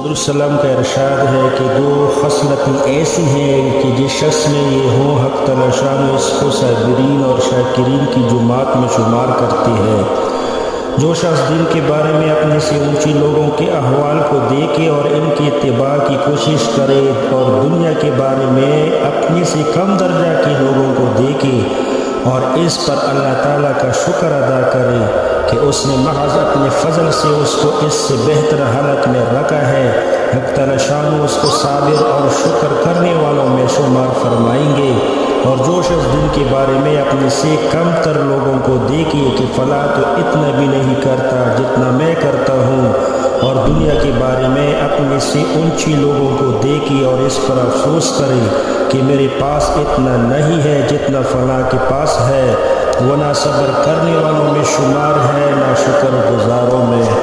सल्लम का इरशाद है कि दो खसलतें ऐसी हैं कि जिस शख्स में ये हों हक़ तआला शान इसको साबिरीन और शाकिरीन की जुमात में शुमार करती है। जो शख्स दिन के बारे में अपने से ऊंची लोगों के अहवाल को देखे और इनके इत्तिबा की कोशिश करे और दुनिया के बारे में अपने से कम दर्जा के लोगों को देखे और इस पर अल्लाह ताला का शुक्र अदा करे कि उसने महज अपने फजल से उसको इससे बेहतर हालत में रखा है। हक़ तआला शान उसको साबिर और शुक्र करने वालों में शुमार फरमाएंगे। और जो शख्स दिन के बारे में अपने से कम तर लोगों को देखे कि फ़ला तो इतना भी नहीं करता जितना मैं करता हूँ, और दुनिया के बारे में अपने से ऊंची लोगों को देखे और इस पर अफसोस करे कि मेरे पास इतना नहीं है जितना फ़ला के पास है, वो ना सब्र करने वालों में शुमार है ना शुक्र गुजारों में।